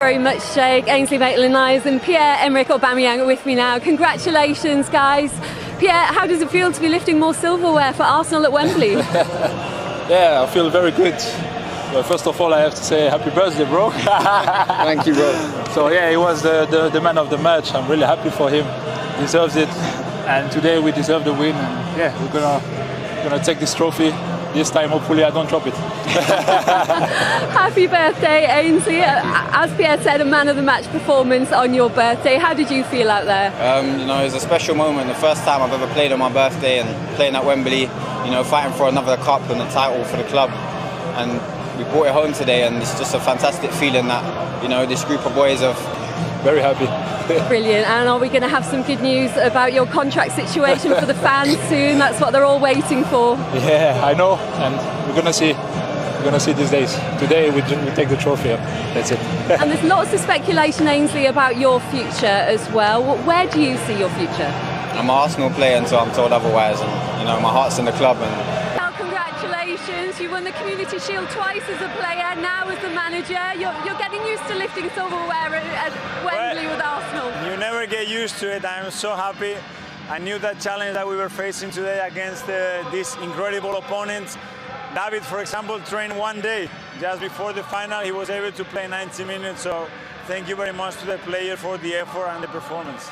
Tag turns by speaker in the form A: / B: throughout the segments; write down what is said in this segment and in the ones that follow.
A: Very much, Jake. Ainsley Maitland-Niles and Pierre-Emerick Aubameyang are with me now. Congratulations, guys. Pierre, how does it feel to be lifting more silverware for Arsenal at Wembley?
B: Yeah, I feel very good. Well, first of all, I have to say happy birthday, bro.
C: Thank you, bro.
B: So yeah, he was the man of the match. I'm really happy for him. Deserves it. And today we deserve the win. And yeah, we're gonna take this trophy. This time, hopefully, I don't drop it.
A: Happy birthday, Ainsley. As Pierre said, a man of the match performance on your birthday. How did you feel out there?
C: It was a special moment. The first time I've ever played on my birthday and playing at Wembley, fighting for another cup and a title for the club. And we brought it home today, and it's just a fantastic feeling that, this group of boys have.
B: Very happy.
A: Brilliant. And are we going to have some good news about your contract situation for the fans soon? That's what they're all waiting for.
B: Yeah, I know, and we're gonna see. We're gonna see these days. Today we take the trophy. That's it.
A: And there's lots of speculation, Ainsley, about your future as well. Where do you see your future?
C: I'm an Arsenal player until I'm told otherwise, and my heart's in the club.
A: Well, congratulations! You won the Community Shield twice as a player, now as the manager. You're getting used to lifting silverware at Wembley with Arsenal.
D: You never get used to it. I'm so happy. I knew that challenge that we were facing today against this incredible opponent. David, for example, trained one day. Just before the final, he was able to play 90 minutes. So thank you very much to the player for the effort and the performance.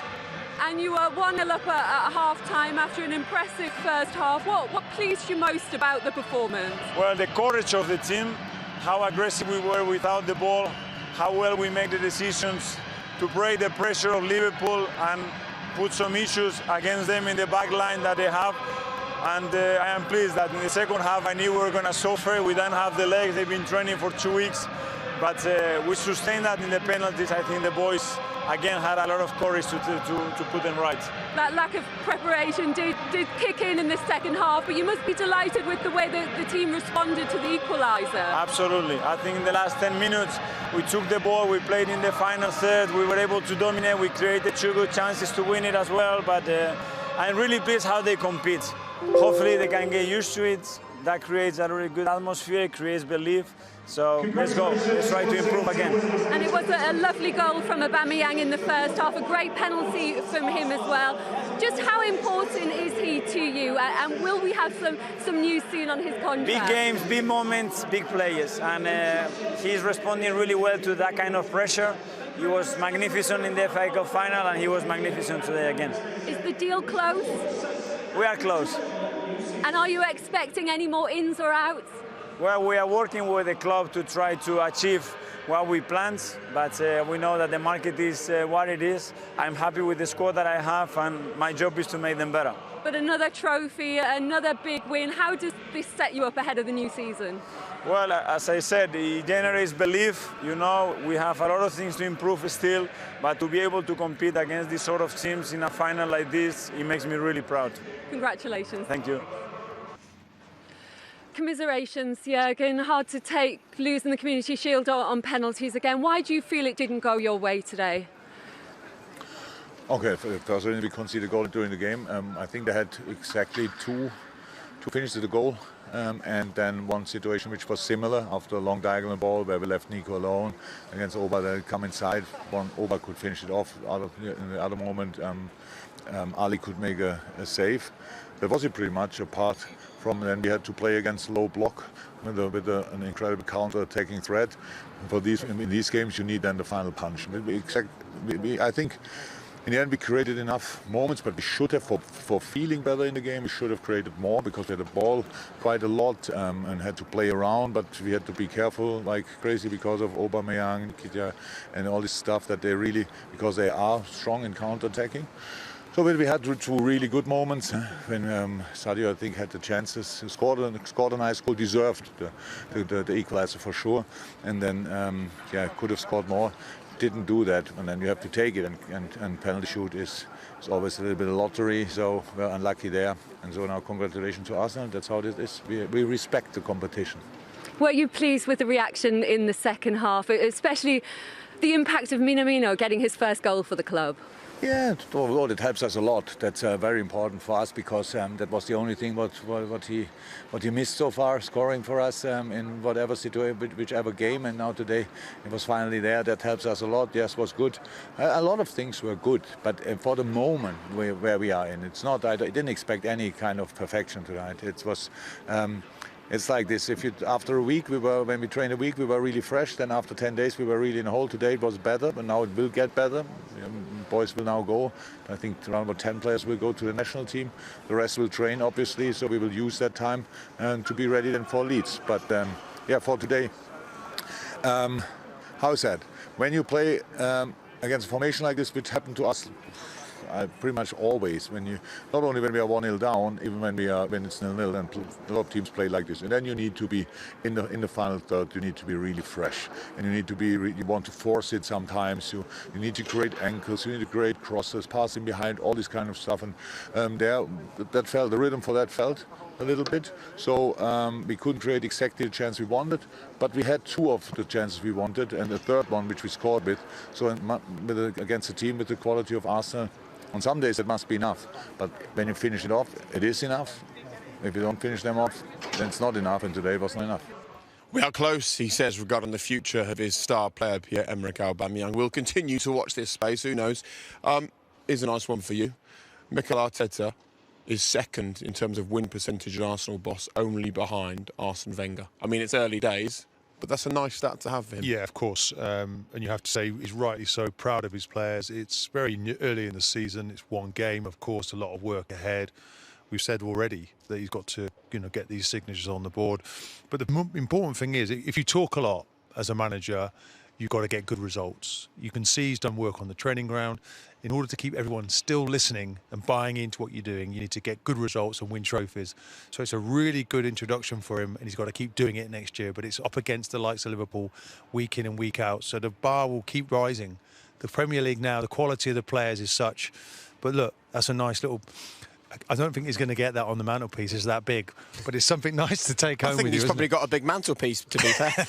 A: And you were 1-0 up at half-time after an impressive first half. What pleased you most about the performance?
D: Well, the courage of the team, how aggressive we were without the ball, how well we made the decisions to break the pressure of Liverpool and put some issues against them in the back line that they have. And I am pleased that in the second half I knew we were going to suffer. We don't have the legs. They've been training for 2 weeks. But we sustained that in the penalties. I think the boys, again, had a lot of courage to put them right.
A: That lack of preparation did kick in the second half, but you must be delighted with the way that the team responded to the equaliser.
D: Absolutely. I think in the last 10 minutes, we took the ball, we played in the final third, we were able to dominate, we created 2 good chances to win it as well, but I'm really pleased how they compete. Hopefully they can get used to it. That creates a really good atmosphere, creates belief. So let's go, let's try to improve again.
A: And it was a lovely goal from Aubameyang in the first half, a great penalty from him as well. Just how important is he to you, and will we have some news soon on his contract?
D: Big games, big moments, big players, and he's responding really well to that kind of pressure. He was magnificent in the FA Cup final, and he was magnificent today again.
A: Is the deal close?
D: We are close.
A: And are you expecting any more ins or outs?
D: Well, we are working with the club to try to achieve what we planned, but we know that the market is what it is. I'm happy with the squad that I have, and my job is to make them better.
A: But another trophy, another big win. How does this set you up ahead of the new season?
D: Well, as I said, it generates belief. We have a lot of things to improve still, but to be able to compete against these sort of teams in a final like this, it makes me really proud.
A: Congratulations.
D: Thank you.
A: Commiserations, Jürgen. Hard to take losing the Community Shield on penalties again. Why do you feel it didn't go your way today?
E: Okay, personally, we conceded a goal during the game. I think they had exactly two finish the goal, and then one situation which was similar after a long diagonal ball where we left Nico alone against Oba. They come inside. Oba could finish it off. In the other moment, Ali could make a save. That was it pretty much. Apart from then, we had to play against low block with an incredible counter-attacking threat. In these games, you need then the final punch. I think. In the end, we created enough moments, but we should have, for feeling better in the game, we should have created more because we had the ball quite a lot and had to play around, but we had to be careful like crazy because of Aubameyang, Nketiah, and all this stuff that they really, because they are strong in counter-attacking. So we had two really good moments when Sadio, I think, had the chances, scored a nice goal, deserved the equalizer for sure, and then could have scored more. Didn't do that, and then you have to take it, and penalty shoot is always a little bit of lottery, so we're unlucky there. And so now congratulations to Arsenal. That's how it is. We respect the competition.
A: Were you pleased with the reaction in the second half, especially the impact of Minamino getting his first goal for the club?
E: Yeah, overall it helps us a lot. That's very important for us because that was the only thing what he missed so far, scoring for us in whatever situation, whichever game. And now today it was finally there. That helps us a lot. Yes, was good. A lot of things were good, but for the moment where we are in, it's not. I didn't expect any kind of perfection tonight. It was. It's like this. After a week, when we trained a week, we were really fresh. Then after 10 days, we were really in a hole. Today it was better, but now it will get better. Boys will now go. I think around about 10 players will go to the national team. The rest will train, obviously. So we will use that time to be ready then for Leeds. But yeah, for today, how's that? When you play against a formation like this, which happened to us. Pretty much always, not only when we are 1-0 down, even when it's 0-0, and a lot of teams play like this. And then you need to be in the final third. You need to be really fresh, and you need to be. You want to force it sometimes. You need to create ankles. You need to create crosses, passing behind, all this kind of stuff. And that felt the rhythm for that felt a little bit. So we couldn't create exactly the chance we wanted, but we had 2 of the chances we wanted, and the third one which we scored with. So against a team with the quality of Arsenal. On some days it must be enough, but when you finish it off, it is enough. If you don't finish them off, then it's not enough, and today it wasn't enough.
F: We are close, he says, regarding the future of his star player, Pierre-Emerick Aubameyang. We'll continue to watch this space, who knows. Here's a nice one for you. Mikel Arteta is second in terms of win percentage in Arsenal boss, only behind Arsene Wenger. I mean, it's early days, but that's a nice stat to have for him.
G: Yeah, of course. And you have to say he's rightly so proud of his players. It's very early in the season. It's one game, of course, a lot of work ahead. We've said already that he's got to, get these signatures on the board. But the important thing is, if you talk a lot as a manager, you've got to get good results. You can see he's done work on the training ground. In order to keep everyone still listening and buying into what you're doing, you need to get good results and win trophies. So it's a really good introduction for him, and he's got to keep doing it next year. But it's up against the likes of Liverpool week in and week out. So the bar will keep rising. The Premier League now, the quality of the players is such. But look, that's a nice little... I don't think he's going to get that on the mantelpiece. It's that big, but it's something nice to take home with you.
F: I think he's probably got a big mantelpiece, to be fair.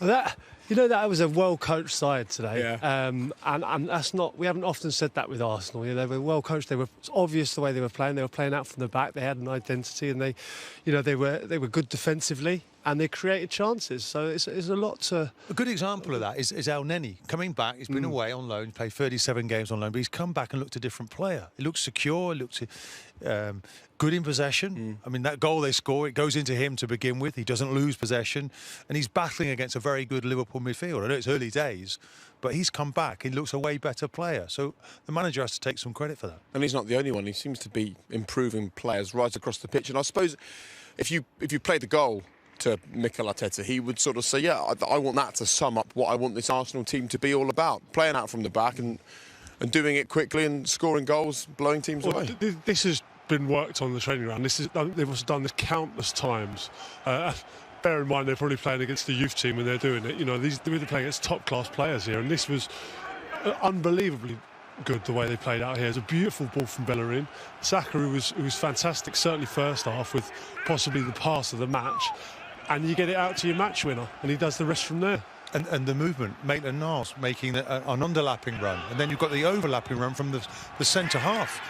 H: That was a well-coached side today.
F: Yeah.
H: And that's not... We haven't often said that with Arsenal. They were well-coached. It's obvious the way they were playing. They were playing out from the back. They had an identity, and they were good defensively, and they created chances. So it's a lot to...
G: A good example of that is El Neni coming back. He's been away on loan, played 37 games on loan, but he's come back and looked a different player. He looks secure, looks good in possession. I mean, that goal they score, it goes into him to begin with. He doesn't lose possession, and he's battling against a very good Liverpool midfield. I know it's early days, but he's come back. He looks a way better player. So the manager has to take some credit for that.
F: And he's not the only one. He seems to be improving players right across the pitch. And I suppose if you played the goal to Mikel Arteta, he would sort of say, yeah, I want that to sum up what I want this Arsenal team to be all about. Playing out from the back and doing it quickly and scoring goals, blowing teams away.
I: This has been worked on the training ground. They've also done this countless times. Bear in mind, they're probably playing against the youth team when they're doing it. They're playing against top-class players here, and this was unbelievably good the way they played out here. It's a beautiful ball from Bellerin. Saka, who was fantastic, certainly first half, with possibly the pass of the match. And you get it out to your match winner, and he does the rest from there.
G: And the movement, Maitland-Niles making an underlapping run, and then you've got the overlapping run from the centre half.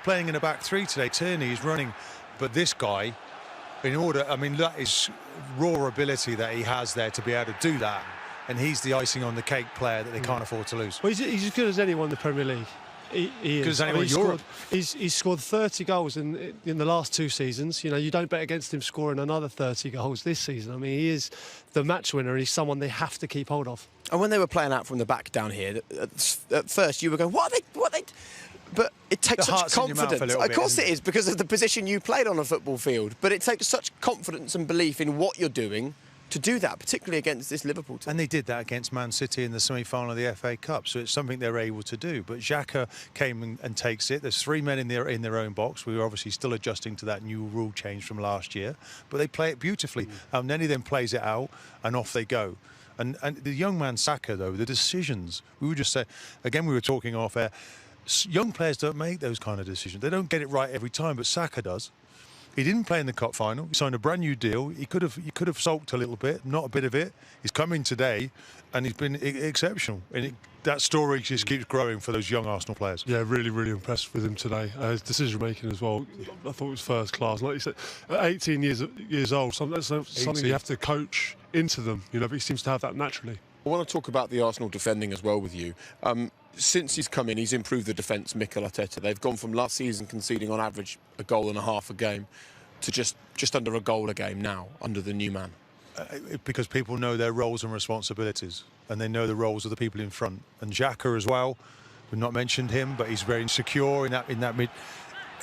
G: Playing in a back three today, Tierney is running, but this guy, that is raw ability that he has there to be able to do that, and he's the icing on the cake player that they can't afford to lose.
H: Well, he's as good as anyone in the Premier League. He is.
G: Good as anyone in Europe.
H: He's scored 30 goals in the last 2 seasons. You don't bet against him scoring another 30 goals this season. I mean, he is the match winner. He's someone they have to keep hold of.
F: And when they were playing out from the back down here, at first you were going, what are they? But it takes such confidence. Of course it is, because of the position you played on a football field. But it takes such confidence and belief in what you're doing to do that, particularly against this Liverpool team.
G: And they did that against Man City in the semi-final of the FA Cup, so it's something they're able to do. But Xhaka came and takes it. There's 3 men in their own box. We were obviously still adjusting to that new rule change from last year, but they play it beautifully. Nenny then plays it out, and off they go. And the young man Saka, though, the decisions, we were just saying, again, we were talking off air, young players don't make those kind of decisions. They don't get it right every time, but Saka does. He didn't play in the cup final. He signed a brand new deal. He could have sulked a little bit, not a bit of it. He's come in today, and he's been exceptional. And that story just keeps growing for those young Arsenal players.
I: Yeah, really, really impressed with him today. His decision making as well, I thought it was first class. Like you said, at 18 years old, that's something you have to coach into them, you know, but he seems to have that naturally.
F: I want to talk about the Arsenal defending as well with you. Since he's come in, he's improved the defence, Mikel Arteta. They've gone from last season conceding on average a goal and a half a game to just under a goal a game now under the new man.
G: Because people know their roles and responsibilities, and they know the roles of the people in front. And Xhaka as well, we've not mentioned him, but he's very secure in that mid.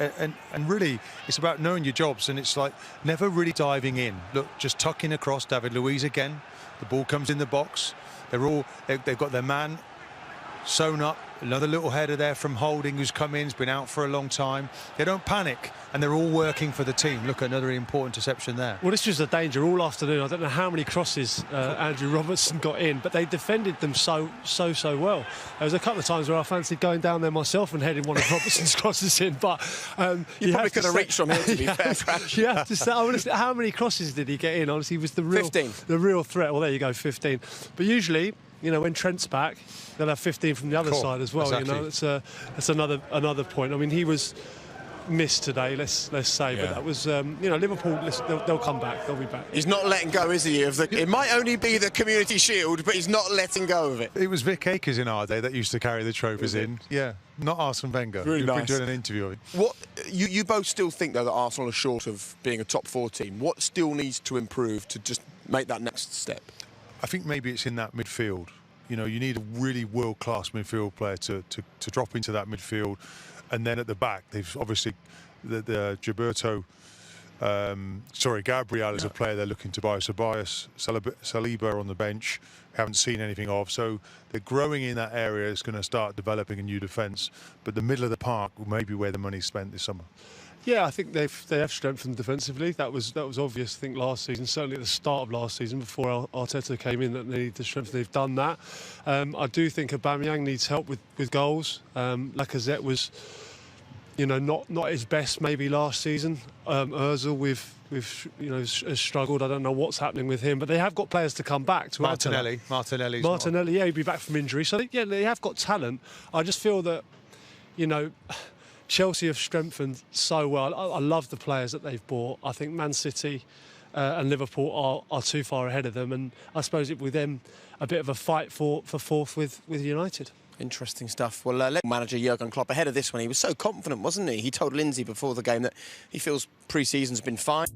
G: And really, it's about knowing your jobs, and it's like never really diving in. Look, just tucking across. David Luiz again. The ball comes in the box. They've got their man sewn up. Another little header there from Holding, who's come in, has been out for a long time. They don't panic, and they're all working for the team. Look, another important interception there.
H: Well, this was a danger all afternoon. I don't know how many crosses Andrew Robertson got in, but they defended them so well. There was a couple of times where I fancied going down there myself and heading one of Robertson's crosses in, but
F: you probably could have reached from here, to be fair, Crash.
H: You have to say, honestly, how many crosses did he get in? Honestly, he was the real
F: 15.
H: The real threat. Well, there you go, 15. But usually, you know, when Trent's back, they'll have 15 from the other side as well.
G: Exactly.
H: You know, that's another point. I mean, he was missed today, let's say, but that was, you know, Liverpool. They'll come back. They'll be back.
F: He's not letting go, is he? It might only be the Community Shield, but he's not letting go of it.
G: It was Vic Akers in our day that used to carry the trophies in. Yeah, not Arsene Wenger.
F: Really
G: We've
F: nice.
G: been doing an interview of it.
F: What you both still think though that Arsenal are short of being a top 4 team? What still needs to improve to just make that next step?
G: I think maybe it's in that midfield. You know, you need a really world-class midfield player to drop into that midfield, and then at the back, they've obviously the Gilberto. Gabriel is a player they're looking to buy. Tobias Saliba on the bench, haven't seen anything of. So they're growing in that area. It's going to start developing a new defence. But the middle of the park may be where the money's spent this summer.
H: Yeah, I think they have strengthened defensively. That was obvious, I think, last season. Certainly at the start of last season, before Arteta came in, that they needed to strengthen. They've done that. I do think Aubameyang needs help with goals. Lacazette was, you know, not his best maybe last season. Ozil has struggled. I don't know what's happening with him, but they have got players to come back to
G: Martinelli,
H: yeah, he'll be back from injury. So they have got talent. I just feel that, you know, Chelsea have strengthened so well. I love the players that they've bought. I think Man City and Liverpool are too far ahead of them, and I suppose it with them a bit of a fight for fourth with United.
F: Interesting stuff. Well, manager Jurgen Klopp, ahead of this one, he was so confident, wasn't he? He told Lindsay before the game that he feels pre-season's been fine.